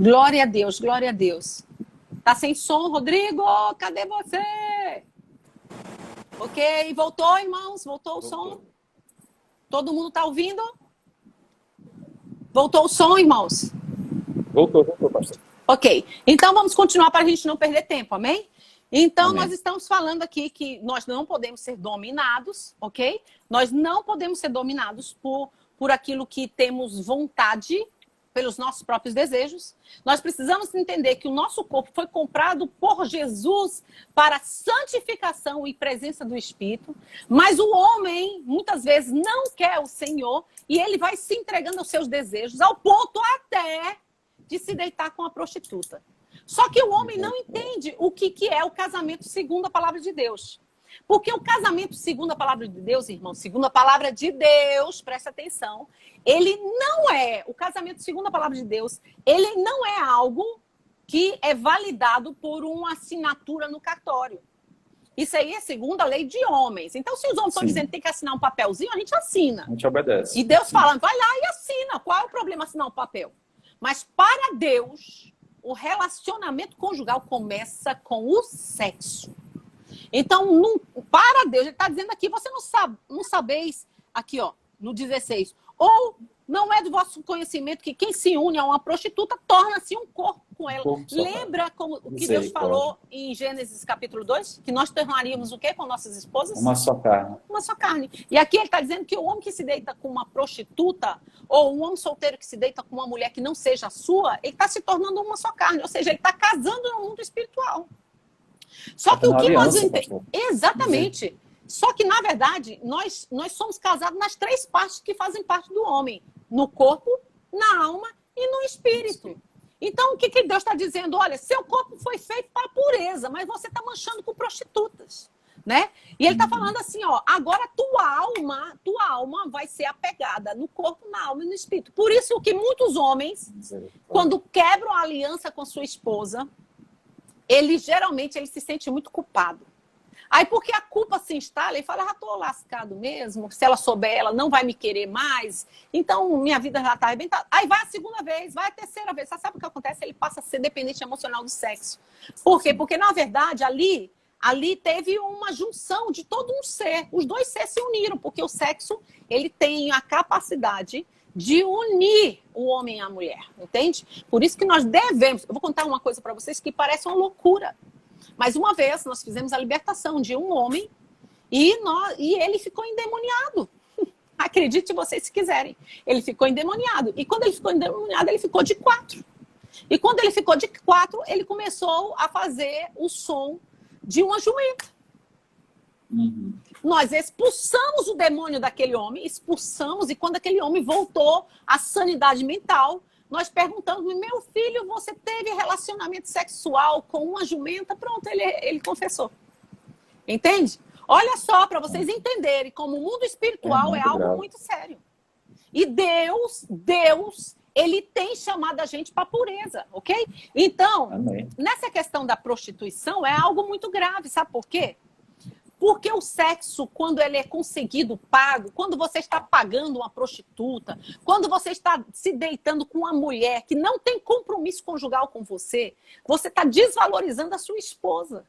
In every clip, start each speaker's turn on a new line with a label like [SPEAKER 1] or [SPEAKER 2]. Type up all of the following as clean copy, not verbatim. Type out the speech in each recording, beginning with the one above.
[SPEAKER 1] Glória a Deus, glória a Deus. Tá sem som, Rodrigo? Cadê você? Ok, voltou, irmãos? Voltou o som? Todo mundo tá ouvindo? Voltou o som, irmãos?
[SPEAKER 2] Voltou, pastor.
[SPEAKER 1] Ok, então vamos continuar para a gente não perder tempo, amém? Então,
[SPEAKER 2] Amém.
[SPEAKER 1] nós estamos falando aqui que nós não podemos ser dominados, ok? Nós não podemos ser dominados por aquilo que temos vontade, pelos nossos próprios desejos. Nós precisamos entender que o nosso corpo foi comprado por Jesus para santificação e presença do Espírito, mas o homem, muitas vezes, não quer o Senhor e ele vai se entregando aos seus desejos, ao ponto até de se deitar com a prostituta. Só que o homem não entende o que é o casamento segundo a palavra de Deus. Porque o casamento segundo a palavra de Deus, irmão, segundo a palavra de Deus, presta atenção, ele não é, o casamento segundo a palavra de Deus, ele não é algo que é validado por uma assinatura no cartório. Isso aí é segundo a lei de homens. Então, se os homens estão dizendo que tem que assinar um papelzinho, a gente assina.
[SPEAKER 2] A gente obedece.
[SPEAKER 1] E Deus falando, vai lá e assina. Qual é o problema assinar um papel? Mas para Deus, o relacionamento conjugal começa com o sexo. Então, para Deus, ele está dizendo aqui, você não sabeis, aqui ó, no 16, ou não é do vosso conhecimento que quem se une a uma prostituta torna-se um corpo com ela. Lembra o que Deus falou em Gênesis capítulo 2? Que nós tornaríamos o quê com nossas esposas?
[SPEAKER 2] Uma só carne.
[SPEAKER 1] Uma só carne. E aqui ele está dizendo que o homem que se deita com uma prostituta, ou um homem solteiro que se deita com uma mulher que não seja sua, ele está se tornando uma só carne. Ou seja, ele está casando no mundo espiritual. Só que o que nós entendemos... Exatamente. Só que, na verdade, nós somos casados nas três partes que fazem parte do homem. No corpo, na alma e no espírito. Então, o que Deus está dizendo? Olha, seu corpo foi feito para a pureza, mas você está manchando com prostitutas. Né? E ele está falando assim, ó, agora tua alma vai ser apegada no corpo, na alma e no espírito. Por isso que muitos homens, quando quebram a aliança com sua esposa, geralmente ele se sente muito culpado. Aí porque a culpa se instala, ele fala, já estou lascado mesmo, se ela souber, ela não vai me querer mais, então minha vida já está arrebentada. Aí vai a segunda vez, vai a terceira vez, você sabe o que acontece? Ele passa a ser dependente emocional do sexo. Por quê? Porque na verdade ali teve uma junção de todo um ser, os dois seres se uniram, porque o sexo ele tem a capacidade de unir o homem e a mulher, entende? Por isso que nós devemos... Eu vou contar uma coisa para vocês que parece uma loucura. Mas uma vez nós fizemos a libertação de um homem e ele ficou endemoniado. Acredite vocês se quiserem. Ele ficou endemoniado. E quando ele ficou endemoniado, ele ficou de 4. E quando ele ficou de 4, ele começou a fazer o som de uma jumenta. Nós expulsamos o demônio daquele homem, expulsamos, e quando aquele homem voltou à sanidade mental, nós perguntamos, meu filho, você teve relacionamento sexual com uma jumenta? Pronto, ele confessou. Entende? Olha só, para vocês entenderem como o mundo espiritual é algo muito sério. E Deus, ele tem chamado a gente para pureza, ok? Então, nessa questão da prostituição, é algo muito grave, sabe por quê? Porque o sexo, quando ele é conseguido, pago, quando você está pagando uma prostituta, quando você está se deitando com uma mulher que não tem compromisso conjugal com você, você está desvalorizando a sua esposa.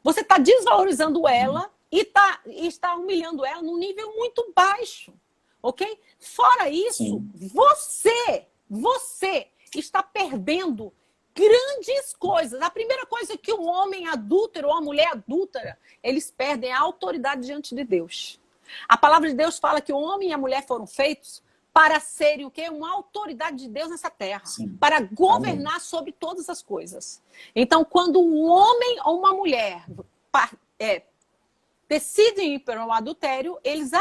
[SPEAKER 1] Você está desvalorizando ela e está humilhando ela num nível muito baixo, ok? Fora isso, você está perdendo grandes coisas. A primeira coisa que um homem adúltero ou uma mulher adúltera, eles perdem a autoridade diante de Deus. A palavra de Deus fala que o homem e a mulher foram feitos para serem o quê? Uma autoridade de Deus nessa terra. Para governar sobre todas as coisas. Então, quando um homem ou uma mulher decidem ir para o adultério, eles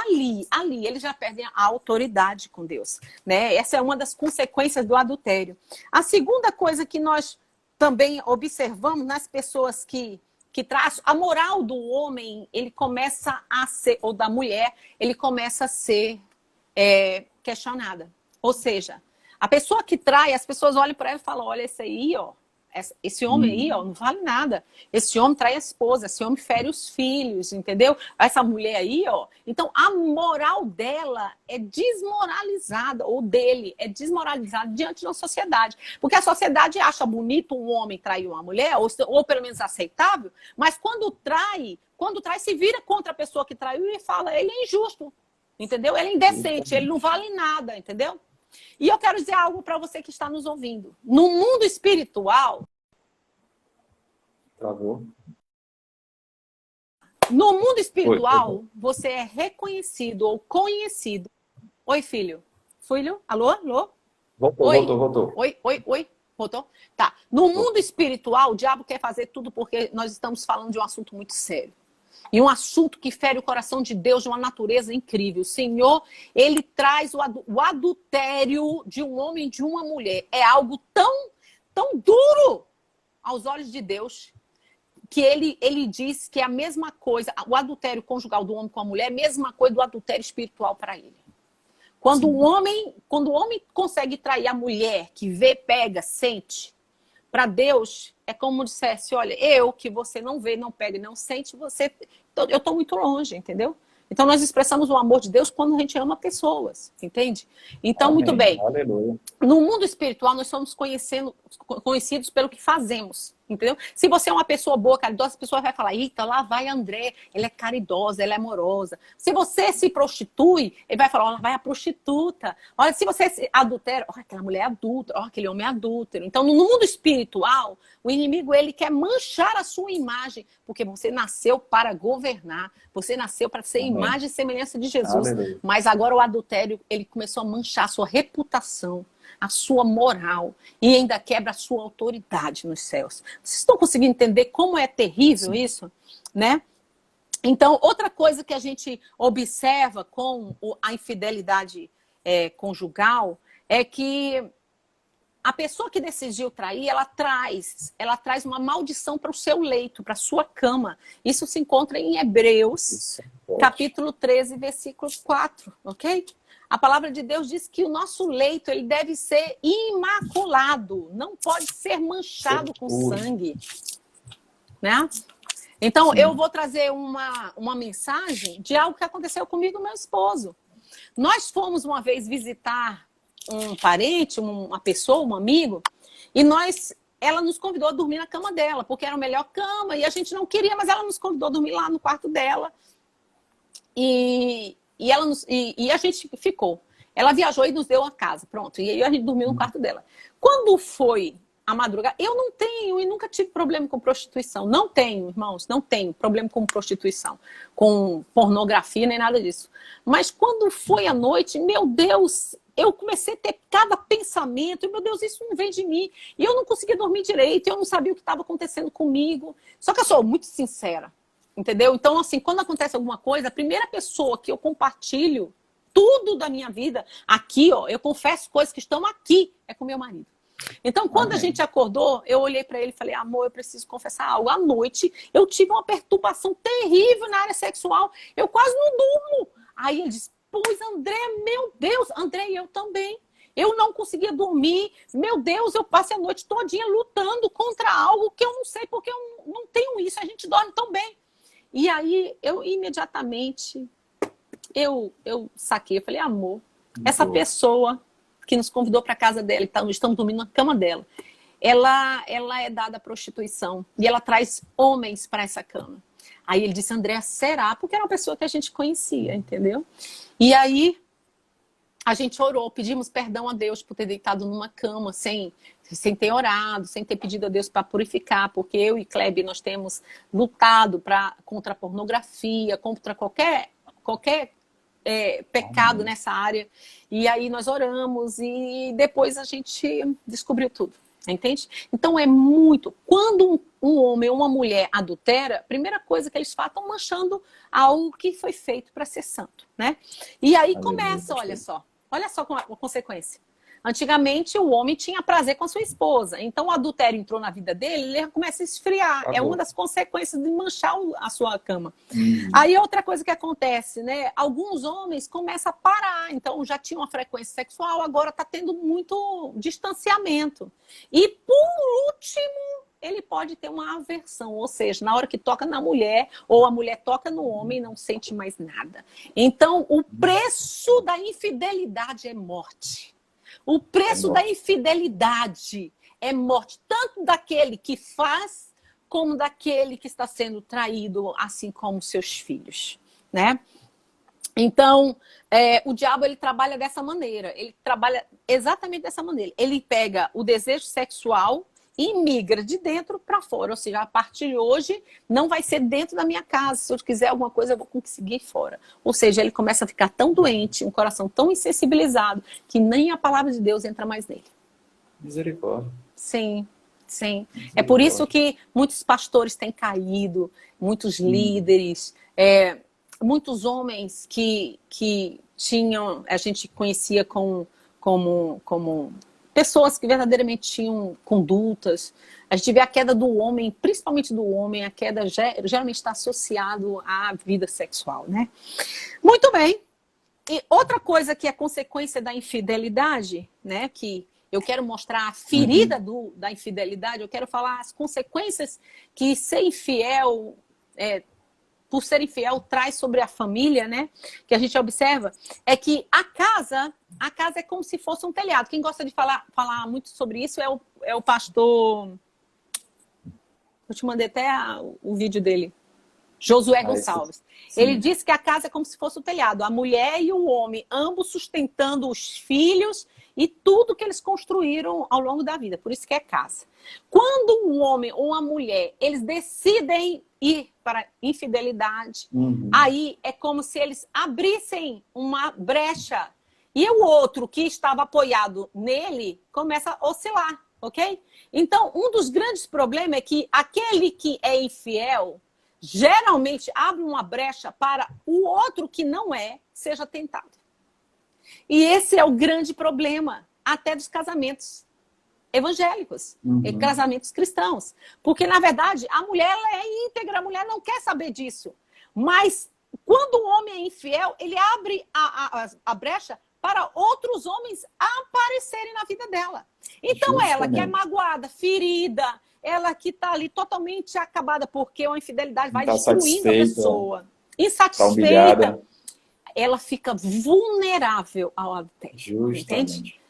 [SPEAKER 1] eles já perdem a autoridade com Deus, né? Essa é uma das consequências do adultério. A segunda coisa que nós também observamos nas pessoas que traz a moral do homem, ele começa a ser, ou da mulher, ele começa a ser questionada. Ou seja, a pessoa que trai, as pessoas olham para ela e falam, olha, esse aí, ó, esse homem aí, ó, não vale nada. Esse homem trai a esposa, esse homem fere os filhos, entendeu? Essa mulher aí, ó. Então, a moral dela é desmoralizada, ou dele, é desmoralizada diante da sociedade. Porque a sociedade acha bonito um homem trair uma mulher, ou pelo menos aceitável, mas quando trai, se vira contra a pessoa que traiu e fala, ele é injusto, entendeu? Ele é indecente, ele não vale nada, entendeu? E eu quero dizer algo para você que está nos ouvindo. No mundo espiritual...
[SPEAKER 2] Travou.
[SPEAKER 1] No mundo espiritual, você é reconhecido ou conhecido. Oi, filho. Filho? Alô? Alô?
[SPEAKER 2] Voltou.
[SPEAKER 1] Oi. Voltou? Tá. No mundo espiritual, o diabo quer fazer tudo porque nós estamos falando de um assunto muito sério. E um assunto que fere o coração de Deus de uma natureza incrível. O Senhor, ele traz o adultério de um homem e de uma mulher. É algo tão duro aos olhos de Deus, que ele diz que é a mesma coisa, o adultério conjugal do homem com a mulher é a mesma coisa do adultério espiritual para ele. Quando o homem consegue trair a mulher, que vê, pega, sente, para Deus é como dissesse, olha, eu que você não vê, não pega e não sente, eu estou muito longe, entendeu? Então nós expressamos o amor de Deus quando a gente ama pessoas, entende? Então,
[SPEAKER 2] Amém.
[SPEAKER 1] muito bem.
[SPEAKER 2] Aleluia.
[SPEAKER 1] No mundo espiritual, nós somos conhecidos pelo que fazemos, entendeu? Se você é uma pessoa boa, caridosa, a pessoa vai falar, eita, lá vai a André, ela é caridosa, ela é amorosa. Se você se prostitui, ele vai falar, lá vai a prostituta. Olha, se você se adultera, olha, aquela mulher é adulta, olha, aquele homem é adúltero. Então, no mundo espiritual, o inimigo, ele quer manchar a sua imagem, porque você nasceu para governar, você nasceu para ser imagem e semelhança de Jesus.
[SPEAKER 2] Aleluia.
[SPEAKER 1] Mas agora o adultério, ele começou a manchar a sua reputação, a sua moral, e ainda quebra a sua autoridade nos céus. Vocês estão conseguindo entender como é terrível isso? Né? Então, outra coisa que a gente observa com a infidelidade conjugal é que a pessoa que decidiu trair, ela traz uma maldição para o seu leito, para a sua cama. Isso se encontra em Hebreus, capítulo 13, versículo 4, ok? A palavra de Deus diz que o nosso leito ele deve ser imaculado, não pode ser manchado com sangue, né? Então, eu vou trazer uma mensagem de algo que aconteceu comigo e meu esposo. Nós fomos uma vez visitar um parente, uma pessoa, um amigo, e ela nos convidou a dormir na cama dela, porque era a melhor cama, e a gente não queria, mas ela nos convidou a dormir lá no quarto dela. E a gente ficou. Ela viajou e nos deu a casa, pronto. E aí a gente dormiu no quarto dela. Quando foi a madrugada, eu não tenho e nunca tive problema com prostituição. Não tenho, irmãos, não tenho problema com prostituição, com pornografia, nem nada disso. Mas quando foi a noite, meu Deus, eu comecei a ter cada pensamento, e meu Deus, isso não vem de mim. E eu não conseguia dormir direito, eu não sabia o que estava acontecendo comigo. Só que eu sou muito sincera. Entendeu? Então, assim, quando acontece alguma coisa, a primeira pessoa que eu compartilho tudo da minha vida, aqui, ó, eu confesso coisas que estão aqui, é com meu marido. Então, quando a gente acordou, eu olhei para ele e falei, amor, eu preciso confessar algo. À noite, eu tive uma perturbação terrível na área sexual. Eu quase não durmo. Aí ele disse, pois, André, meu Deus, André e eu também. Eu não conseguia dormir. Meu Deus, eu passei a noite todinha lutando contra algo que eu não sei porque eu não tenho isso. A gente dorme tão bem. E aí, eu imediatamente, eu saquei, eu falei, amor, essa pessoa que nos convidou para a casa dela, estamos dormindo na cama dela, ela é dada à prostituição e ela traz homens para essa cama. Aí ele disse, André, será? Porque era uma pessoa que a gente conhecia, entendeu? E aí, a gente orou, pedimos perdão a Deus por ter deitado numa cama sem ter orado, sem ter pedido a Deus para purificar, porque eu e Klebe, nós temos lutado contra a pornografia, contra qualquer pecado nessa área. E aí nós oramos e depois a gente descobriu tudo, entende? Então é muito... Quando um homem ou uma mulher adultera, a primeira coisa que eles fazem é manchando algo que foi feito para ser santo, né? E aí começa, olha só qual a consequência. Antigamente, o homem tinha prazer com a sua esposa. Então, o adultério entrou na vida dele, ele começa a esfriar. É uma das consequências de manchar a sua cama. Aí, outra coisa que acontece, né? Alguns homens começam a parar. Então, já tinha uma frequência sexual, agora está tendo muito distanciamento. E, por último, ele pode ter uma aversão. Ou seja, na hora que toca na mulher, ou a mulher toca no homem, não sente mais nada. Então, o preço da infidelidade é morte. O preço da infidelidade é morte, tanto daquele que faz, como daquele que está sendo traído, assim como seus filhos, né? Então, o diabo, ele trabalha dessa maneira, ele trabalha exatamente dessa maneira. Ele pega o desejo sexual e migra de dentro para fora, ou seja, a partir de hoje não vai ser dentro da minha casa, se eu quiser alguma coisa eu vou conseguir fora. Ou seja, ele começa a ficar tão doente, um coração tão insensibilizado, que nem a palavra de Deus entra mais nele.
[SPEAKER 2] Misericórdia.
[SPEAKER 1] Sim, sim. É por isso que muitos pastores têm caído, muitos líderes, muitos homens que tinham, a gente conhecia como pessoas que verdadeiramente tinham condutas. A gente vê a queda do homem, principalmente do homem, a queda geralmente está associado à vida sexual, né? Muito bem. E outra coisa que é consequência da infidelidade, né? Que eu quero mostrar a ferida da infidelidade, eu quero falar as consequências que ser infiel, por ser infiel, traz sobre a família, né? Que a gente observa, é que a casa é como se fosse um telhado. Quem gosta de falar muito sobre isso é o pastor... Eu te mandei até o vídeo dele. Josué Gonçalves. Ele diz que a casa é como se fosse o telhado. A mulher e o homem, ambos sustentando os filhos e tudo que eles construíram ao longo da vida. Por isso que é casa. Quando um homem ou uma mulher, eles decidem ir para infidelidade, aí é como se eles abrissem uma brecha e o outro que estava apoiado nele começa a oscilar, ok? Então, um dos grandes problemas é que aquele que é infiel geralmente abre uma brecha para o outro que não seja tentado. E esse é o grande problema até dos casamentos evangélicos, casamentos cristãos. Porque, na verdade, a mulher ela é íntegra, a mulher não quer saber disso. Mas, quando o homem é infiel, ele abre a brecha para outros homens aparecerem na vida dela. Então, ela que é magoada, ferida, ela que está ali totalmente acabada, porque a infidelidade vai destruindo a pessoa. Insatisfeita. Ela fica vulnerável ao adultério. Entende?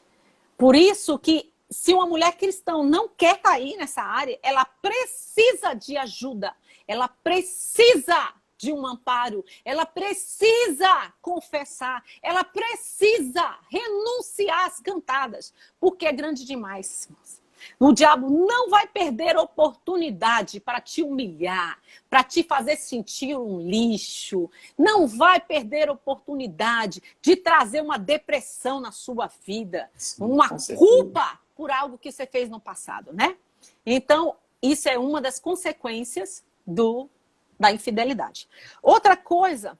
[SPEAKER 1] Por isso que, se uma mulher cristã não quer cair nessa área, ela precisa de ajuda. Ela precisa de um amparo. Ela precisa confessar. Ela precisa renunciar às cantadas. Porque é grande demais, irmãos. O diabo não vai perder oportunidade para te humilhar, para te fazer sentir um lixo. Não vai perder oportunidade de trazer uma depressão na sua vida, uma culpa por algo que você fez no passado, né? Então, isso é uma das consequências da infidelidade. Outra coisa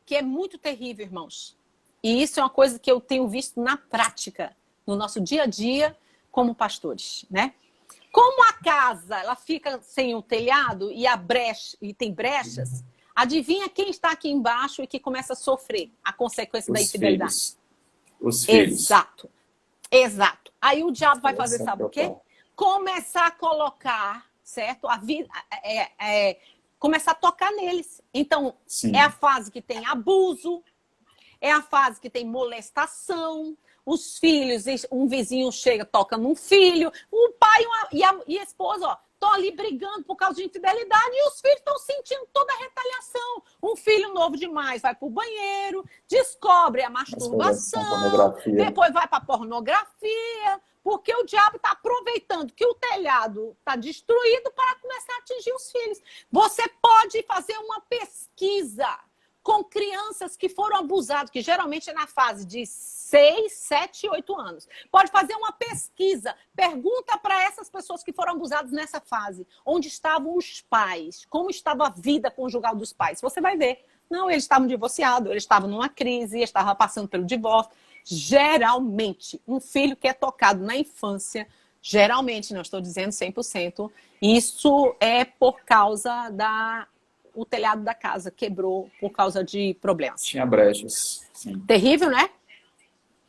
[SPEAKER 1] que é muito terrível, irmãos, e isso é uma coisa que eu tenho visto na prática, no nosso dia a dia, como pastores, né? Como a casa ela fica sem o telhado e tem brechas, adivinha quem está aqui embaixo e que começa a sofrer a consequência da infidelidade?
[SPEAKER 2] Os filhos.
[SPEAKER 1] Exato. Aí o diabo vai fazer, sabe o quê? Começar a colocar, certo? A vida, começar a tocar neles. Então, é a fase que tem abuso, é a fase que tem molestação. Os filhos, um vizinho chega, toca num filho, o pai e a esposa, ó, estão ali brigando por causa de infidelidade e os filhos estão sentindo toda a retaliação. Um filho novo demais vai para o banheiro, descobre a masturbação, depois vai para a pornografia, porque o diabo está aproveitando que o telhado está destruído para começar a atingir os filhos. Você pode fazer uma pesquisa com crianças que foram abusadas, que geralmente é na fase de 6, 7, 8 anos. Pode fazer uma pesquisa, pergunta para essas pessoas que foram abusadas nessa fase, onde estavam os pais, como estava a vida conjugal dos pais. Você vai ver, não, eles estavam divorciados, eles estavam numa crise, eles estavam passando pelo divórcio. Geralmente, um filho que é tocado na infância, geralmente, não estou dizendo 100%, isso é por causa o telhado da casa quebrou por causa de problemas.
[SPEAKER 2] Tinha brechas. Sim.
[SPEAKER 1] Terrível, né?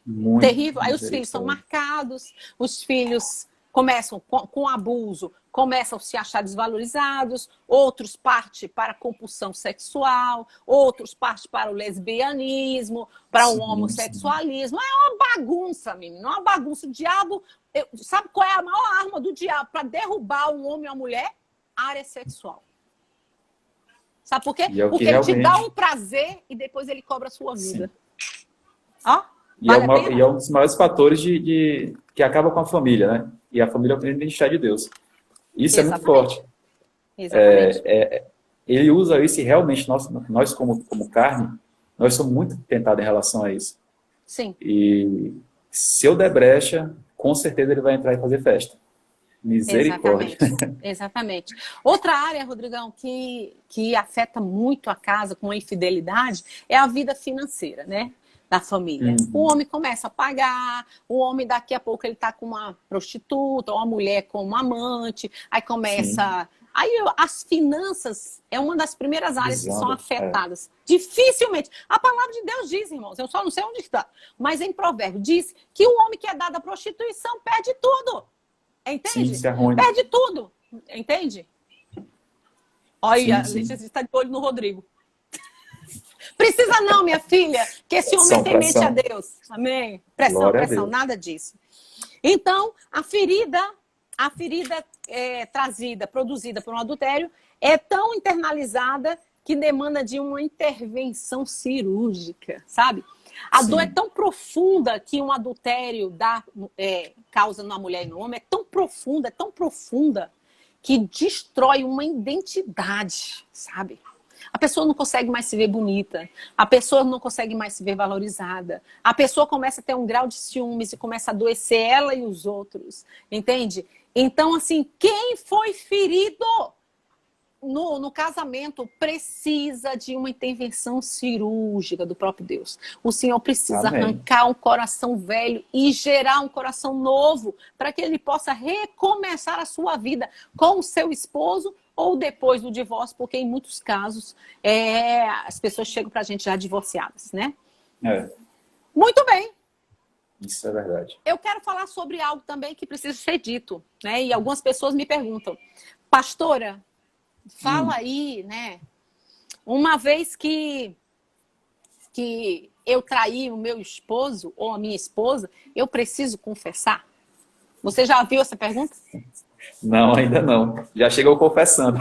[SPEAKER 2] Muito
[SPEAKER 1] Terrível. Aí os filhos são marcados, os filhos começam com abuso, começam a se achar desvalorizados, outros partem para a compulsão sexual, outros partem para o lesbianismo, para o homossexualismo. É uma bagunça, menino, é uma bagunça. O diabo, sabe qual é a maior arma do diabo para derrubar um homem ou uma mulher? A área sexual. Sabe por quê? Porque ele te dá um prazer e depois ele cobra a sua vida. Ó,
[SPEAKER 2] vale é um dos maiores fatores que acaba com a família, né? E a família é a identidade de Deus. Isso
[SPEAKER 1] Exatamente.
[SPEAKER 2] É muito forte.
[SPEAKER 1] Exatamente.
[SPEAKER 2] Ele usa isso e realmente nós como carne, nós somos muito tentados em relação a isso.
[SPEAKER 1] Sim.
[SPEAKER 2] E se eu der brecha, com certeza ele vai entrar e fazer festa. Misericórdia.
[SPEAKER 1] Exatamente. Outra área, Rodrigão, que afeta muito a casa com a infidelidade é a vida financeira, né? Da família. O homem começa a pagar, o homem daqui a pouco ele tá com uma prostituta, ou a mulher com uma amante, aí começa... Sim. Aí as finanças é uma das primeiras áreas que são afetadas. Dificilmente. A palavra de Deus diz, irmãos, eu só não sei onde está, mas em Provérbio diz que o homem que é dado à prostituição perde tudo. Entende?
[SPEAKER 2] Sim, é
[SPEAKER 1] perde tudo. Entende? Olha, a Letícia está de olho no Rodrigo. Precisa não, minha filha, que esse homem é temente a Deus. Amém? Pressão, nada disso. Então, a ferida produzida por um adultério, é tão internalizada que demanda de uma intervenção cirúrgica, sabe? A dor é tão profunda que um adultério causa na mulher e no homem, é tão profunda, que destrói uma identidade, sabe? A pessoa não consegue mais se ver bonita, a pessoa não consegue mais se ver valorizada, a pessoa começa a ter um grau de ciúmes e começa a adoecer ela e os outros, entende? Então, assim, quem foi ferido no casamento precisa de uma intervenção cirúrgica do próprio Deus. O Senhor precisa arrancar um coração velho e gerar um coração novo para que ele possa recomeçar a sua vida com o seu esposo ou depois do divórcio, porque em muitos casos as pessoas chegam para a gente já divorciadas, né? Muito bem.
[SPEAKER 2] Isso é verdade.
[SPEAKER 1] Eu quero falar sobre algo também que precisa ser dito, né? E algumas pessoas me perguntam, pastora, fala aí, né? Uma vez que eu traí o meu esposo ou a minha esposa, eu preciso confessar? Você já viu essa pergunta?
[SPEAKER 2] Não, ainda não. Já chegou confessando.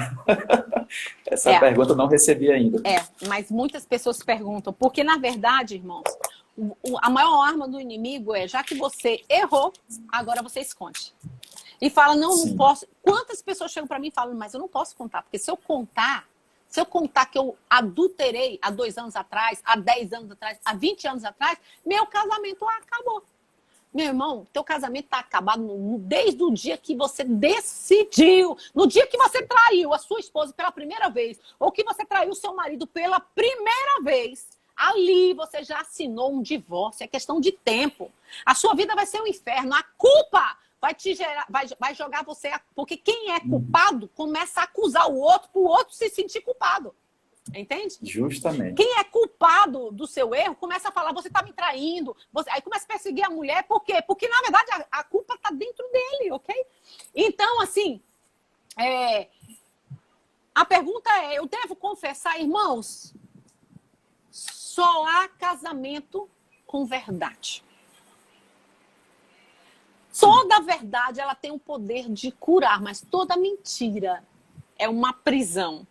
[SPEAKER 2] Essa pergunta eu não recebi ainda.
[SPEAKER 1] Mas muitas pessoas perguntam, porque na verdade, irmãos, a maior arma do inimigo é, já que você errou, agora você esconde. E fala, não posso. Quantas pessoas chegam para mim e falam, mas eu não posso contar, porque se eu contar que eu adulterei há 2 anos atrás, há 10 anos atrás, há 20 anos atrás, meu casamento acabou. Meu irmão, teu casamento está acabado desde o dia que você decidiu, no dia que você traiu a sua esposa pela primeira vez, ou que você traiu o seu marido pela primeira vez, ali você já assinou um divórcio, é questão de tempo. A sua vida vai ser um inferno, a culpa vai jogar você, porque quem é culpado começa a acusar o outro para o outro se sentir culpado. Entende?
[SPEAKER 2] Justamente.
[SPEAKER 1] Quem é culpado do seu erro começa a falar, você está me traindo. Aí começa a perseguir a mulher, por quê? Porque, na verdade, a culpa está dentro dele, ok? Então, assim, a pergunta é, eu devo confessar, irmãos? Só há casamento com verdade. Toda verdade, ela tem o poder de curar, mas toda mentira é uma prisão.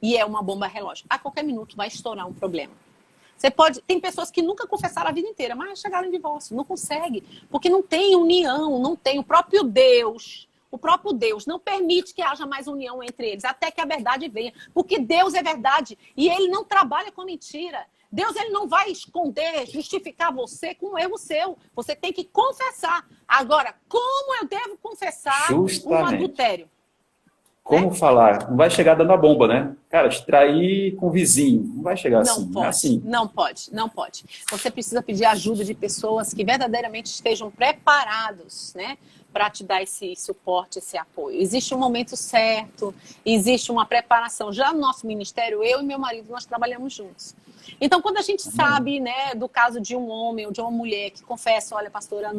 [SPEAKER 1] E é uma bomba relógio. A qualquer minuto vai estourar um problema. Tem pessoas que nunca confessaram a vida inteira, mas chegaram em divórcio. Não consegue. Porque não tem união, não tem. O próprio Deus não permite que haja mais união entre eles, até que a verdade venha. Porque Deus é verdade e ele não trabalha com mentira. Deus ele não vai esconder, justificar você com um erro seu. Você tem que confessar. Agora, como eu devo confessar um adultério?
[SPEAKER 2] como falar? Não vai chegar dando a bomba, né? Cara, te trair com o vizinho, não vai chegar
[SPEAKER 1] Não
[SPEAKER 2] assim, não
[SPEAKER 1] pode,
[SPEAKER 2] é assim.
[SPEAKER 1] não pode, não pode. Você precisa pedir ajuda de pessoas que verdadeiramente estejam preparados, né, para te dar esse suporte, esse apoio. Existe um momento certo, existe uma preparação. Já no nosso ministério, eu e meu marido, nós trabalhamos juntos. Então, quando a gente sabe, né, do caso de um homem ou de uma mulher que confessa, olha, pastora,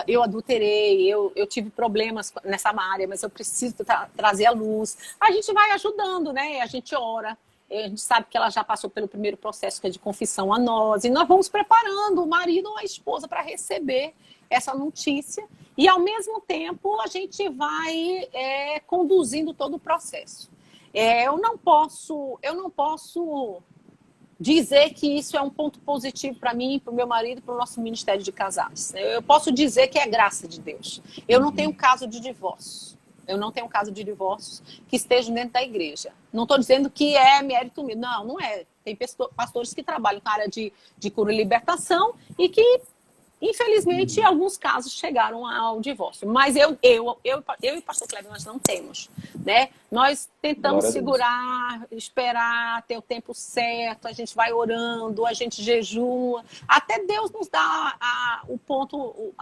[SPEAKER 1] eu adulterei, eu tive problemas nessa área, mas eu preciso trazer a luz. A gente vai ajudando, né? A gente ora. A gente sabe que ela já passou pelo primeiro processo, que é de confissão a nós. E nós vamos preparando o marido ou a esposa para receber essa notícia. E, ao mesmo tempo, a gente vai conduzindo todo o processo. Eu não posso dizer que isso é um ponto positivo para mim, para o meu marido, para o nosso ministério de casais. Eu posso dizer que é graça de Deus. Eu não tenho caso de divórcio. Eu não tenho caso de divórcios que estejam dentro da igreja. Não estou dizendo que é mérito meu. Não, não é. Tem pastores que trabalham com a área de cura e libertação e que, infelizmente, em alguns casos chegaram ao divórcio. Mas eu e o pastor Kleber, nós não temos, né? Nós tentamos segurar, esperar, ter o tempo certo, a gente vai orando, a gente jejua, até Deus nos dá o ponto,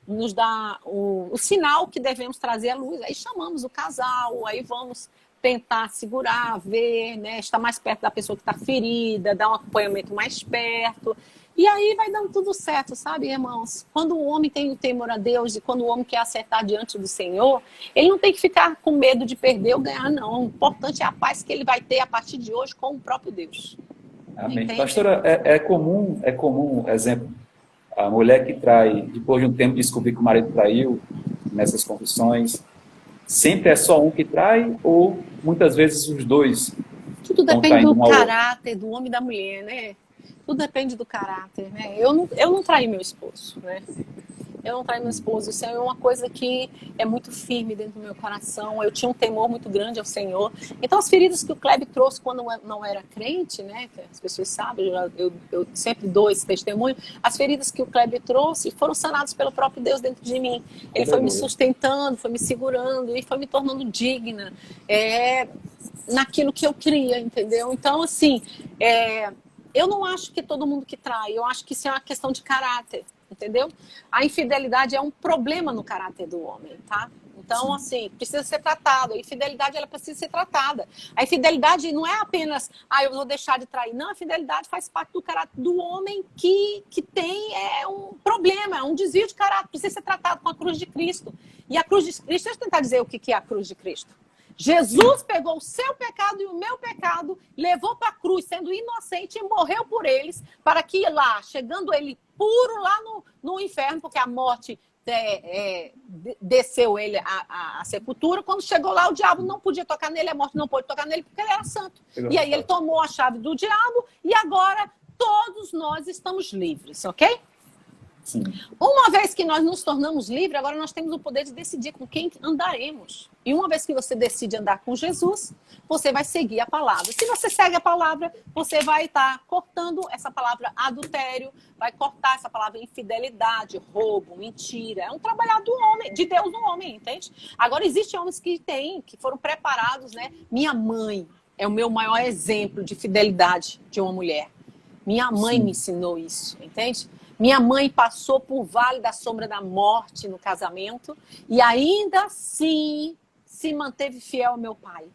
[SPEAKER 1] nos dá o sinal que devemos trazer à luz. Aí chamamos o casal, aí vamos tentar segurar, ver, né? Estar mais perto da pessoa que está ferida, dar um acompanhamento mais perto. E aí vai dando tudo certo, sabe, irmãos? Quando o homem tem o temor a Deus e quando o homem quer acertar diante do Senhor, ele não tem que ficar com medo de perder ou ganhar, não. O importante é a paz que ele vai ter a partir de hoje com o próprio Deus.
[SPEAKER 2] Amém.
[SPEAKER 1] Entende?
[SPEAKER 2] Pastora, é comum, exemplo, a mulher que trai, depois de um tempo descobrir que o marido traiu, nessas confissões, sempre é só um que trai ou muitas vezes os dois?
[SPEAKER 1] Tudo depende do caráter do homem e da mulher, né? Tudo depende do caráter, né? Eu não traí meu esposo, né? Eu não traí meu esposo. Isso é uma coisa que é muito firme dentro do meu coração. Eu tinha um temor muito grande ao Senhor. Então, as feridas que o Kleber trouxe quando não era crente, né? Que as pessoas sabem, eu sempre dou esse testemunho. As feridas que o Kleber trouxe foram sanadas pelo próprio Deus dentro de mim. Ele foi me sustentando, foi me segurando e foi me tornando digna naquilo que eu queria, entendeu? Então, assim, eu não acho que todo mundo que trai. Eu acho que isso é uma questão de caráter. Entendeu? A infidelidade é um problema no caráter do homem, tá? Então, assim, precisa ser tratado. A infidelidade, ela precisa ser tratada. A infidelidade não é apenas, eu vou deixar de trair. Não, a infidelidade faz parte do caráter do homem que tem um problema, um desvio de caráter. Precisa ser tratado com a cruz de Cristo. E a cruz de Cristo, deixa eu tentar dizer o que é a cruz de Cristo. Jesus pegou o seu pecado e o meu pecado, levou para a cruz, sendo inocente, e morreu por eles, para que lá, chegando ele puro lá no inferno, porque a morte desceu ele à sepultura. Quando chegou lá, o diabo não podia tocar nele, a morte não pôde tocar nele, porque ele era santo. E aí ele tomou a chave do diabo e agora todos nós estamos livres, ok?
[SPEAKER 2] Sim.
[SPEAKER 1] Uma vez que nós nos tornamos livres, agora nós temos o poder de decidir com quem andaremos. E uma vez que você decide andar com Jesus, você vai seguir a palavra. Se você segue a palavra, você vai estar cortando essa palavra adultério, vai cortar essa palavra infidelidade, roubo, mentira. É um trabalhar do homem, de Deus no homem, entende? Agora, existem homens que foram preparados, né? Minha mãe é o meu maior exemplo de fidelidade de uma mulher. Minha mãe me ensinou isso, entende? Minha mãe passou por vale da sombra da morte no casamento e ainda assim se manteve fiel ao meu pai.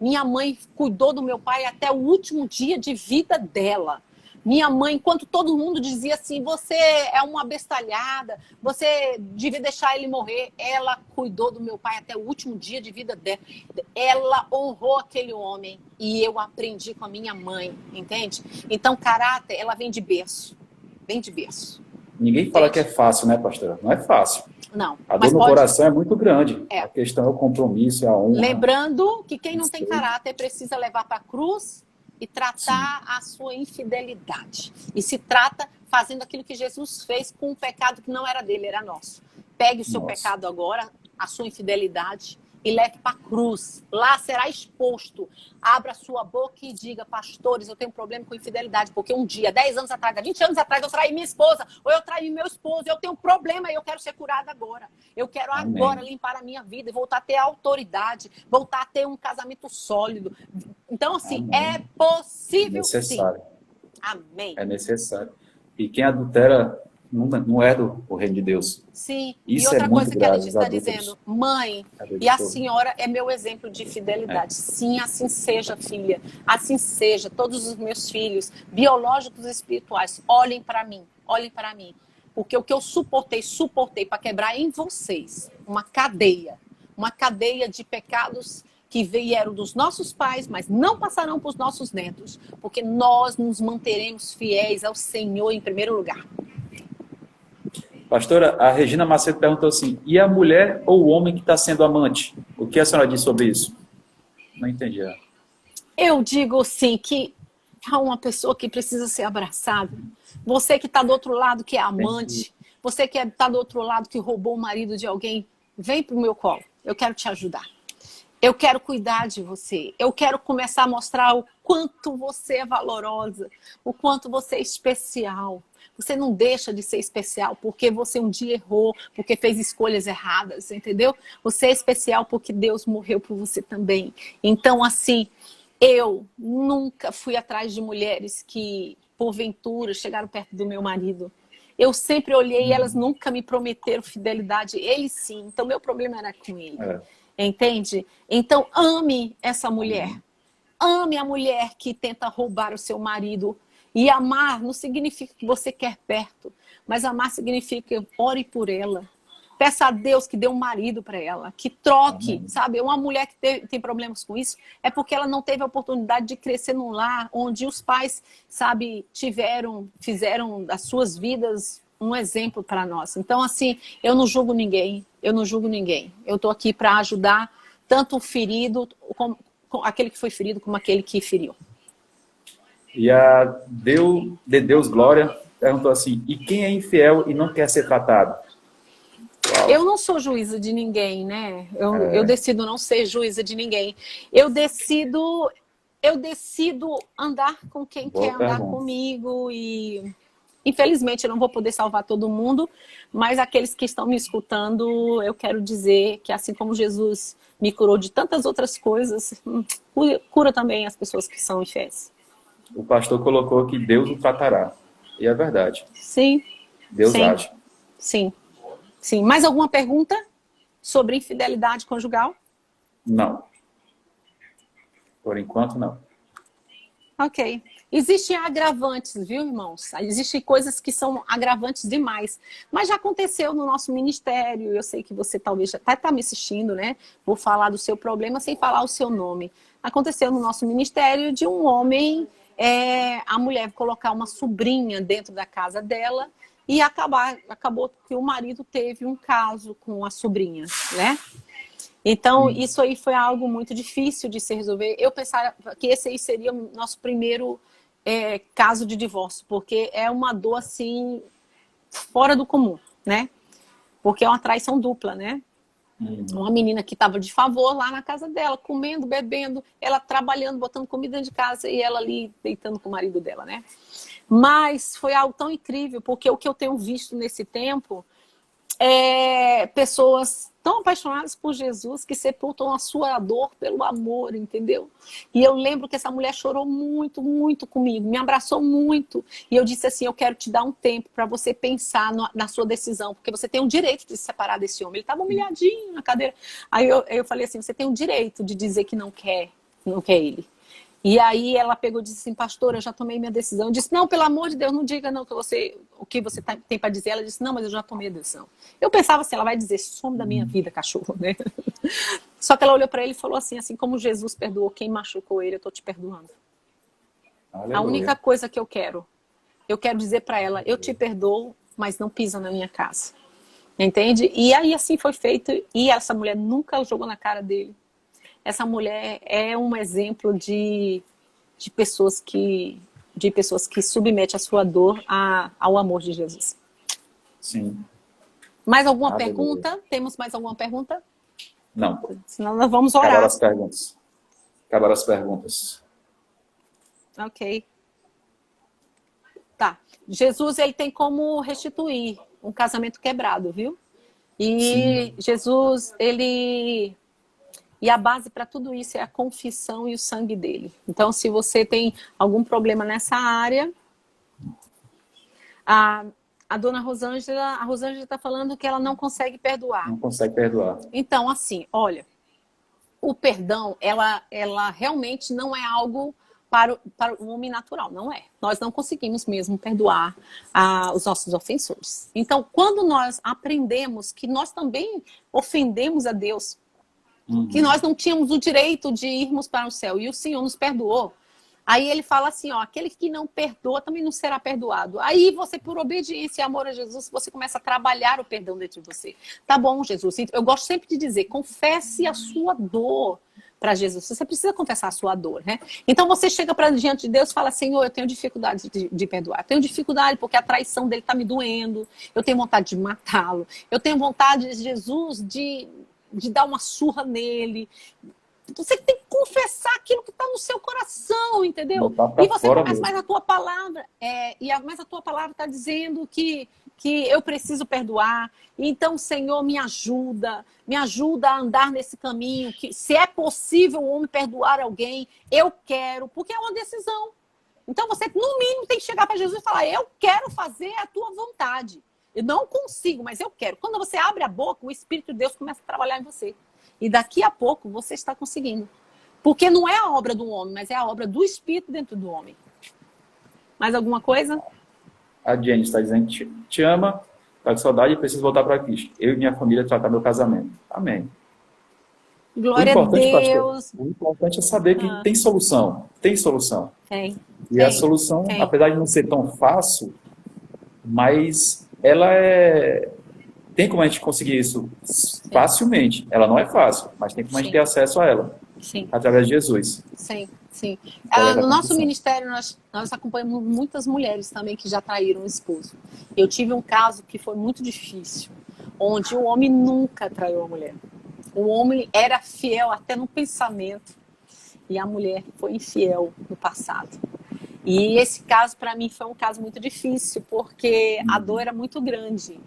[SPEAKER 1] Minha mãe cuidou do meu pai até o último dia de vida dela. Minha mãe, enquanto todo mundo dizia assim, você é uma bestalhada, você devia deixar ele morrer, ela cuidou do meu pai até o último dia de vida dela. Ela honrou aquele homem e eu aprendi com a minha mãe, entende? Então, caráter, ela vem de berço. Vem de berço.
[SPEAKER 2] Ninguém fala que é fácil, né, pastora? Não é fácil.
[SPEAKER 1] Não.
[SPEAKER 2] A dor no coração é muito grande. A questão é o compromisso, é a honra.
[SPEAKER 1] Lembrando que quem não tem caráter precisa levar para a cruz e tratar a sua infidelidade. E se trata fazendo aquilo que Jesus fez com um pecado que não era dele, era nosso. Pegue o seu pecado agora, a sua infidelidade, e leve para a cruz. Lá será exposto. Abra sua boca e diga: pastores, eu tenho um problema com infidelidade, porque um dia, 10 anos atrás, 20 anos atrás, eu traí minha esposa, ou eu traí meu esposo, eu tenho um problema e eu quero ser curada agora. Eu quero agora limpar a minha vida e voltar a ter autoridade, voltar a ter um casamento sólido. Então, assim, é possível, sim. Amém.
[SPEAKER 2] É necessário. E quem adultera não é do reino de Deus.
[SPEAKER 1] Sim.
[SPEAKER 2] Isso
[SPEAKER 1] e outra
[SPEAKER 2] é muito
[SPEAKER 1] coisa que
[SPEAKER 2] grave,
[SPEAKER 1] a gente está dizendo: mãe, e a senhora é meu exemplo de fidelidade. Sim, assim seja, filha. Assim seja. Todos os meus filhos, biológicos e espirituais, olhem para mim. Olhem para mim. Porque o que eu suportei para quebrar em vocês uma cadeia de pecados que vieram dos nossos pais, mas não passarão para os nossos netos, porque nós nos manteremos fiéis ao Senhor em primeiro lugar.
[SPEAKER 2] Pastora, a Regina Macedo perguntou assim, e a mulher ou o homem que está sendo amante? O que a senhora diz sobre isso? Não entendi.
[SPEAKER 1] Eu digo sim que há uma pessoa que precisa ser abraçada. Você que está do outro lado, que é amante, você que está do outro lado, que roubou o marido de alguém, vem para o meu colo. Eu quero te ajudar. Eu quero cuidar de você. Eu quero começar a mostrar o quanto você é valorosa, o quanto você é especial. Você não deixa de ser especial porque você um dia errou, porque fez escolhas erradas, entendeu? Você é especial porque Deus morreu por você também. Então, assim, eu nunca fui atrás de mulheres que, porventura, chegaram perto do meu marido. Eu sempre olhei e elas nunca me prometeram fidelidade. Ele sim. Então, meu problema era com ele. Entende? Então, ame essa mulher. Ame a mulher que tenta roubar o seu marido. E amar não significa que você quer perto, mas amar significa ore por ela. Peça a Deus que dê um marido para ela, que troque, sabe? Uma mulher que tem problemas com isso é porque ela não teve a oportunidade de crescer num lar onde os pais, sabe, fizeram das suas vidas um exemplo para nós. Então, assim, eu não julgo ninguém, Eu estou aqui para ajudar tanto o ferido, como aquele que foi ferido, como aquele que feriu.
[SPEAKER 2] E a Deus Glória perguntou assim, e quem é infiel e não quer ser tratado? Uau.
[SPEAKER 1] Eu não sou juíza de ninguém, né? Eu decido não ser juíza de ninguém. Eu decido andar com quem quer andar comigo e... Infelizmente, eu não vou poder salvar todo mundo, mas aqueles que estão me escutando, eu quero dizer que assim como Jesus me curou de tantas outras coisas, cura também as pessoas que são infiéis.
[SPEAKER 2] O pastor colocou que Deus o tratará. E é verdade.
[SPEAKER 1] Sim.
[SPEAKER 2] Deus age.
[SPEAKER 1] Sim. Sim. Mais alguma pergunta sobre infidelidade conjugal?
[SPEAKER 2] Não. Por enquanto, não.
[SPEAKER 1] Ok. Existem agravantes, viu, irmãos? Existem coisas que são agravantes demais. Mas já aconteceu no nosso ministério. Eu sei que você talvez já está me assistindo, né? Vou falar do seu problema sem falar o seu nome. Aconteceu no nosso ministério de um homem, a mulher colocar uma sobrinha dentro da casa dela e acabou que o marido teve um caso com a sobrinha, né? Então, isso aí foi algo muito difícil de se resolver. Eu pensava que esse aí seria o nosso primeiro caso de divórcio, porque é uma dor, assim, fora do comum, né? Porque é uma traição dupla, né? Uma menina que estava de favor lá na casa dela, comendo, bebendo, ela trabalhando, botando comida dentro de casa e ela ali deitando com o marido dela, né? Mas foi algo tão incrível, porque o que eu tenho visto nesse tempo pessoas tão apaixonadas por Jesus que sepultam a sua dor pelo amor, entendeu? E eu lembro que essa mulher chorou muito, muito comigo, me abraçou muito. E eu disse assim, eu quero te dar um tempo para você pensar na sua decisão, porque você tem o direito de se separar desse homem. Ele estava humilhadinho na cadeira. Aí eu falei assim, você tem o direito de dizer que não quer ele. E aí ela pegou e disse assim, pastor, eu já tomei minha decisão. Eu disse, não, pelo amor de Deus, não diga não, o que você tem para dizer. Ela disse, não, mas eu já tomei a decisão. Eu pensava assim, ela vai dizer, some da minha vida, cachorro, né? Só que ela olhou para ele e falou assim como Jesus perdoou quem machucou ele, eu estou te perdoando. Aleluia. A única coisa que eu quero dizer para ela, eu te perdoo, mas não pisa na minha casa. Entende? E aí assim foi feito, e essa mulher nunca jogou na cara dele. Essa mulher é um exemplo de pessoas que submetem a sua dor ao amor de Jesus.
[SPEAKER 2] Sim.
[SPEAKER 1] Mais alguma pergunta? Temos mais alguma pergunta?
[SPEAKER 2] Não.
[SPEAKER 1] Senão nós vamos orar.
[SPEAKER 2] Acabaram as perguntas. Acabaram as perguntas.
[SPEAKER 1] Ok. Tá. Jesus, ele tem como restituir um casamento quebrado, viu? E
[SPEAKER 2] Sim.
[SPEAKER 1] Jesus, ele... E a base para tudo isso é a confissão e o sangue dele. Então, se você tem algum problema nessa área, a dona Rosângela, a Rosângela está falando que ela não consegue perdoar.
[SPEAKER 2] Não consegue perdoar.
[SPEAKER 1] Então, assim, olha, o perdão, ela realmente não é algo para o homem natural, não é. Nós não conseguimos mesmo perdoar os nossos ofensores. Então, quando nós aprendemos que nós também ofendemos a Deus, que nós não tínhamos o direito de irmos para o céu e o Senhor nos perdoou, aí ele fala assim, ó, aquele que não perdoa também não será perdoado. Aí você, por obediência e amor a Jesus, você começa a trabalhar o perdão dentro de você. Tá bom, Jesus. Eu gosto sempre de dizer, confesse a sua dor para Jesus. Você precisa confessar a sua dor, né? Então você chega para diante de Deus e fala, Senhor, eu tenho dificuldade de perdoar. Eu tenho dificuldade porque a traição dele está me doendo. Eu tenho vontade de matá-lo. Eu tenho vontade, Jesus, de dar uma surra nele. Você tem que confessar aquilo que está no seu coração, entendeu? E você começa, mas a tua palavra, mas a tua palavra está dizendo que eu preciso perdoar. Então, Senhor, me ajuda a andar nesse caminho, que se é possível o homem perdoar alguém, eu quero, porque é uma decisão. Então, você, no mínimo, tem que chegar para Jesus e falar, eu quero fazer a tua vontade. Eu não consigo, mas eu quero. Quando você abre a boca, o Espírito de Deus começa a trabalhar em você. E daqui a pouco você está conseguindo. Porque não é a obra do homem, mas é a obra do Espírito dentro do homem. Mais alguma coisa?
[SPEAKER 2] A Jenny está dizendo que te ama, está com saudade e precisa voltar para Cristo. Eu e minha família tratar meu casamento. Amém.
[SPEAKER 1] Glória a Deus.
[SPEAKER 2] Pastor, o importante é saber que tem solução. Tem solução.
[SPEAKER 1] Tem.
[SPEAKER 2] A solução, apesar de não ser tão fácil, mas ela é... Tem como a gente conseguir isso facilmente. Ela não é fácil, mas tem como a gente ter acesso a ela.
[SPEAKER 1] Sim.
[SPEAKER 2] Através de Jesus.
[SPEAKER 1] Sim. No nosso ministério, nós acompanhamos muitas mulheres também que já traíram o esposo. Eu tive um caso que foi muito difícil, onde o homem nunca traiu a mulher. O homem era fiel até no pensamento e a mulher foi infiel no passado. E esse caso, para mim, foi um caso muito difícil, porque a dor era muito grande.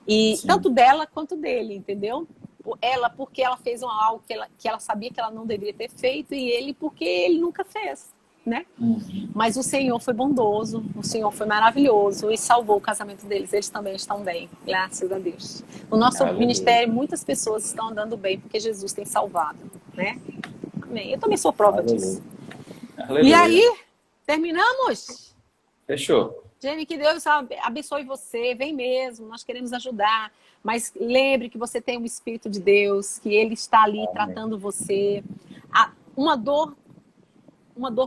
[SPEAKER 1] E tanto dela quanto dele, entendeu? Ela porque ela fez algo que ela sabia que ela não deveria ter feito, e ele porque ele nunca fez, né? Mas o Senhor foi bondoso, o Senhor foi maravilhoso e salvou o casamento deles. Eles também estão bem, graças a Deus. No nosso ministério, muitas pessoas estão andando bem porque Jesus tem salvado, né? Amém. Eu também sou prova disso. E aí, terminamos?
[SPEAKER 2] Fechou.
[SPEAKER 1] Jenny, que Deus abençoe você, vem mesmo, nós queremos ajudar, mas lembre que você tem o Espírito de Deus, que Ele está ali tratando você. Uma dor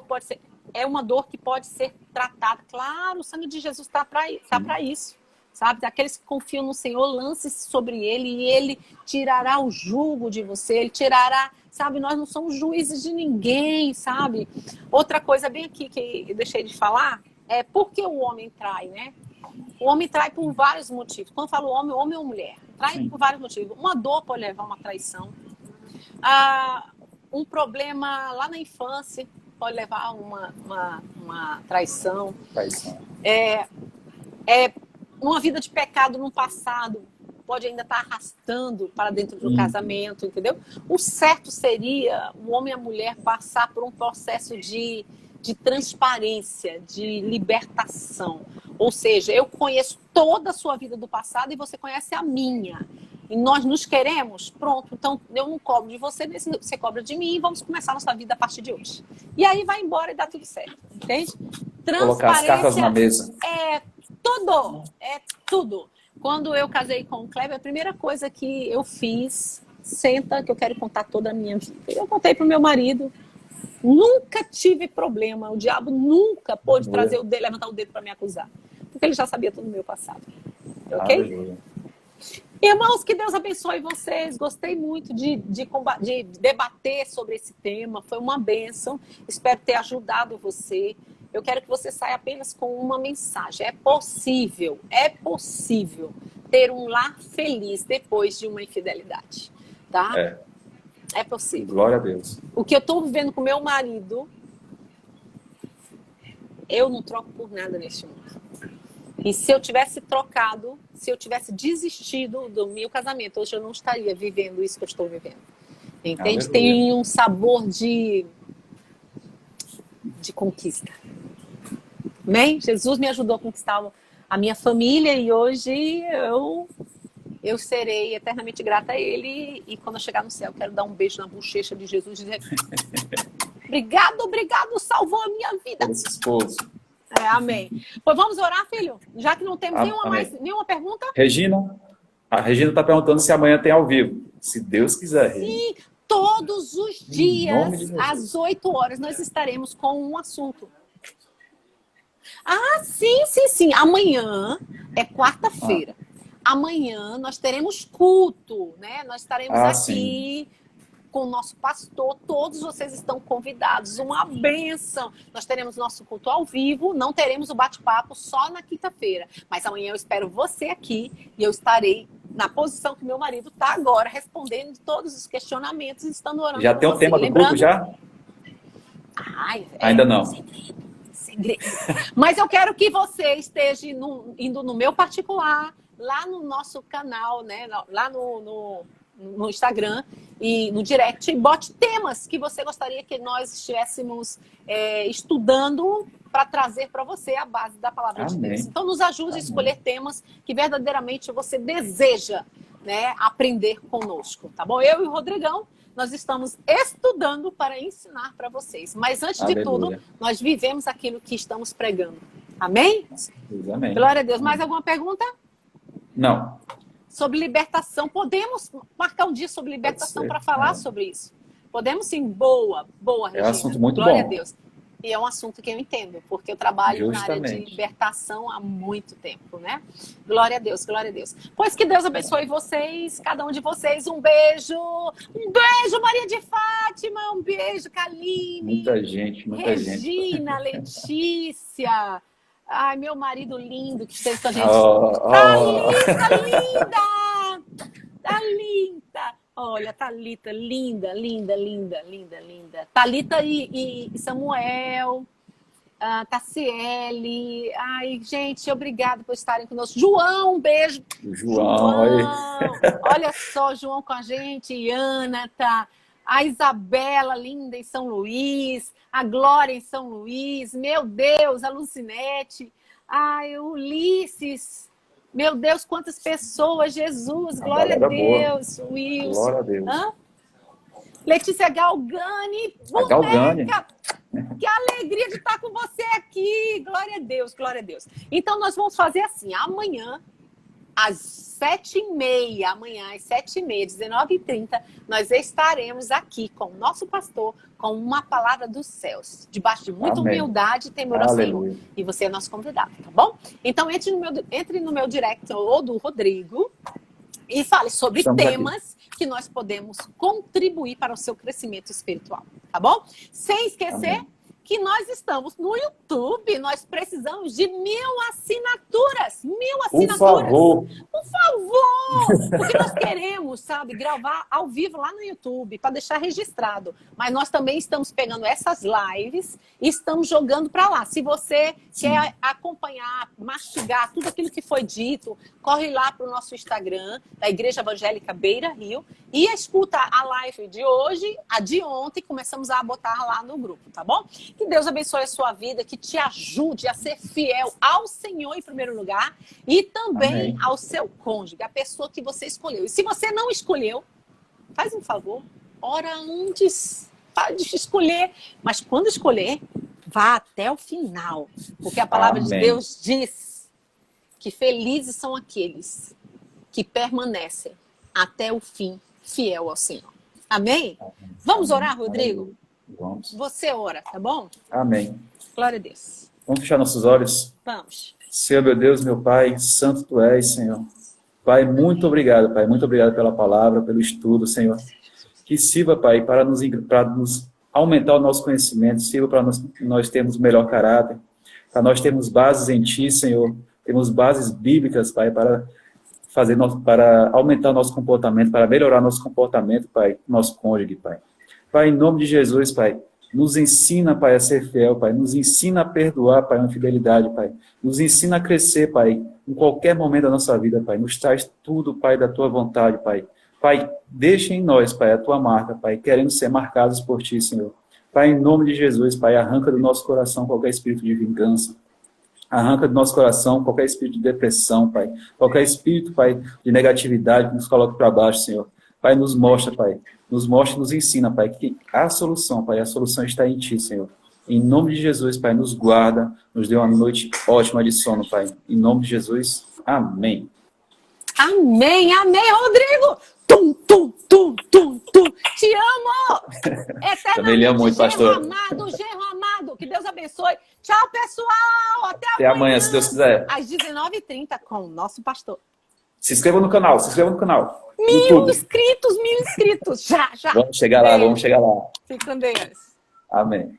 [SPEAKER 1] pode ser, uma dor que pode ser tratada. Claro, o sangue de Jesus está para isso, sabe? Aqueles que confiam no Senhor, lance-se sobre Ele e Ele tirará o jugo de você, Ele tirará, sabe? Nós não somos juízes de ninguém, sabe? Outra coisa bem aqui que eu deixei de falar, é por que o homem trai, né? O homem trai por vários motivos. Quando eu falo homem ou mulher, trai por vários motivos. Uma dor pode levar a uma traição. Um problema lá na infância pode levar a uma traição. Uma vida de pecado no passado pode ainda estar arrastando para dentro do casamento, entendeu? O certo seria o homem e a mulher passar por um processo de transparência, de libertação. Ou seja, eu conheço toda a sua vida do passado e você conhece a minha. E nós nos queremos, pronto. Então, eu não cobro de você, você cobra de mim e vamos começar a nossa vida a partir de hoje. E aí vai embora e dá tudo certo, entende?
[SPEAKER 2] Colocar as cartas na mesa.
[SPEAKER 1] É tudo. Quando eu casei com o Kleber, a primeira coisa que eu fiz, senta que eu quero contar toda a minha vida. Eu contei para o meu marido. Nunca tive problema. O diabo nunca pôde levantar o dedo para me acusar. Porque ele já sabia tudo do meu passado. Ok? Irmãos, que Deus abençoe vocês. Gostei muito de debater sobre esse tema. Foi uma bênção. Espero ter ajudado você. Eu quero que você saia apenas com uma mensagem. É possível ter um lar feliz depois de uma infidelidade. Tá? É possível.
[SPEAKER 2] Glória a Deus.
[SPEAKER 1] O que eu estou vivendo com meu marido, eu não troco por nada neste mundo. E se eu tivesse trocado, se eu tivesse desistido do meu casamento, hoje eu não estaria vivendo isso que eu estou vivendo. Entende?
[SPEAKER 2] Aleluia.
[SPEAKER 1] Tem um sabor de conquista. Amém? Jesus me ajudou a conquistar a minha família e hoje eu serei eternamente grata a Ele. E quando eu chegar no céu, quero dar um beijo na bochecha de Jesus e dizer: obrigado, obrigado, salvou a minha vida.
[SPEAKER 2] Esse esposo.
[SPEAKER 1] Amém. Pois vamos orar, filho? Já que não temos nenhuma pergunta?
[SPEAKER 2] Regina? A Regina está perguntando se amanhã tem ao vivo. Se Deus quiser.
[SPEAKER 1] Sim, todos os dias, às 8 horas, nós estaremos com um assunto. Ah, sim. Amanhã é quarta-feira. Amanhã nós teremos culto, né? Nós estaremos aqui com o nosso pastor. Todos vocês estão convidados. Uma bênção. Nós teremos nosso culto ao vivo. Não teremos o bate-papo só na quinta-feira. Mas amanhã eu espero você aqui e eu estarei na posição que meu marido está agora, respondendo todos os questionamentos e estando orando.
[SPEAKER 2] Já tem o tema do culto já? Ainda não.
[SPEAKER 1] Segredo. Mas eu quero que você esteja indo no meu particular, lá no nosso canal, né? Lá no Instagram e no direct, e bote temas que você gostaria que nós estivéssemos estudando para trazer para você a base da palavra de Deus. Então nos ajude a escolher temas que verdadeiramente você deseja, né, aprender conosco, tá bom? Eu e o Rodrigão, nós estamos estudando para ensinar para vocês. Mas antes de tudo, nós vivemos aquilo que estamos pregando. Amém?
[SPEAKER 2] Amém.
[SPEAKER 1] Glória a Deus. Mais alguma pergunta?
[SPEAKER 2] Não.
[SPEAKER 1] Sobre libertação. Podemos marcar um dia sobre libertação para falar sobre isso? Podemos sim. Boa, Regina.
[SPEAKER 2] É um assunto muito
[SPEAKER 1] Glória
[SPEAKER 2] bom.
[SPEAKER 1] a Deus. E é um assunto que eu entendo, porque eu trabalho na área de libertação há muito tempo, né? Glória a Deus, glória a Deus. Pois que Deus abençoe vocês, cada um de vocês. Um beijo, Maria de Fátima, um beijo, Kaline.
[SPEAKER 2] Muita gente.
[SPEAKER 1] Regina, Letícia. Ai, meu marido lindo que esteve com a gente. Tá linda. Olha, Thalita, linda. Thalita e Samuel, Tassiele. Ai, gente, obrigada por estarem conosco. João, um beijo.
[SPEAKER 2] João.
[SPEAKER 1] Olha só, João com a gente. Ana, tá. A Isabela, linda, em São Luís. A Glória, em São Luís. Meu Deus, a Lucinete. Ai, o Ulisses. Meu Deus, quantas pessoas, Jesus, glória a Deus, Wilson.
[SPEAKER 2] Glória a Deus.
[SPEAKER 1] Letícia Galgani,
[SPEAKER 2] Galgani.
[SPEAKER 1] Que alegria de estar com você aqui, glória a Deus, glória a Deus. Então nós vamos fazer assim, amanhã, às 7h30, às 19h30, nós estaremos aqui com o nosso pastor, com uma palavra dos céus, debaixo de muita humildade e temor ao Senhor. E você é nosso convidado, tá bom? Então entre no meu direct ou do Rodrigo e fale sobre temas que nós podemos contribuir para o seu crescimento espiritual, tá bom? Sem esquecer que nós estamos no YouTube, nós precisamos de 1000 assinaturas. 1000 assinaturas. Por favor! Porque nós queremos, sabe, gravar ao vivo lá no YouTube, para deixar registrado. Mas nós também estamos pegando essas lives e estamos jogando para lá. Se você quer acompanhar, mastigar tudo aquilo que foi dito, corre lá para o nosso Instagram, da Igreja Evangélica Beira Rio, e escuta a live de hoje, a de ontem, começamos a botar lá no grupo, tá bom? Que Deus abençoe a sua vida, que te ajude a ser fiel ao Senhor em primeiro lugar e também ao seu cônjuge, a pessoa que você escolheu. E se você não escolheu, faz um favor, ora antes, pode escolher, mas quando escolher, vá até o final, porque a palavra de Deus diz que felizes são aqueles que permanecem até o fim, fiel ao Senhor. Amém? Vamos orar, Rodrigo?
[SPEAKER 2] Vamos.
[SPEAKER 1] Você ora, tá bom?
[SPEAKER 2] Amém.
[SPEAKER 1] Glória a Deus.
[SPEAKER 2] Vamos fechar nossos olhos?
[SPEAKER 1] Vamos.
[SPEAKER 2] Senhor, meu Deus, meu Pai, santo Tu és, Senhor. Pai, muito obrigado, Pai. Muito obrigado pela palavra, pelo estudo, Senhor. Que sirva, Pai, para nos aumentar o nosso conhecimento, sirva para nós termos o melhor caráter, para nós termos bases em Ti, Senhor. Temos bases bíblicas, Pai, para para aumentar o nosso comportamento, para melhorar nosso comportamento, Pai, nosso cônjuge, Pai. Pai, em nome de Jesus, Pai, nos ensina, Pai, a ser fiel, Pai. Nos ensina a perdoar, Pai, a infidelidade, Pai. Nos ensina a crescer, Pai, em qualquer momento da nossa vida, Pai. Nos traz tudo, Pai, da Tua vontade, Pai. Pai, deixa em nós, Pai, a Tua marca, Pai, querendo ser marcados por Ti, Senhor. Pai, em nome de Jesus, Pai, arranca do nosso coração qualquer espírito de vingança. Arranca do nosso coração qualquer espírito de depressão, Pai. Qualquer espírito, Pai, de negatividade que nos coloque para baixo, Senhor. Pai, nos mostra, Pai. Nos mostra e nos ensina, Pai, que a solução, Pai, a solução está em Ti, Senhor. Em nome de Jesus, Pai, nos guarda, nos dê uma noite ótima de sono, Pai. Em nome de Jesus, amém.
[SPEAKER 1] Amém, amém, Rodrigo! Tum, tum, tum, tum, tum. Te amo!
[SPEAKER 2] Também lhe amo muito, pastor.
[SPEAKER 1] Genro amado, que Deus abençoe. Tchau, pessoal! Até
[SPEAKER 2] amanhã, se Deus quiser.
[SPEAKER 1] Às 19h30 com o nosso pastor.
[SPEAKER 2] Se inscreva no canal, se inscreva no canal.
[SPEAKER 1] 1000 inscritos, 1000 inscritos. Já.
[SPEAKER 2] Vamos chegar lá, vamos chegar lá.
[SPEAKER 1] Fique com Deus.
[SPEAKER 2] Amém.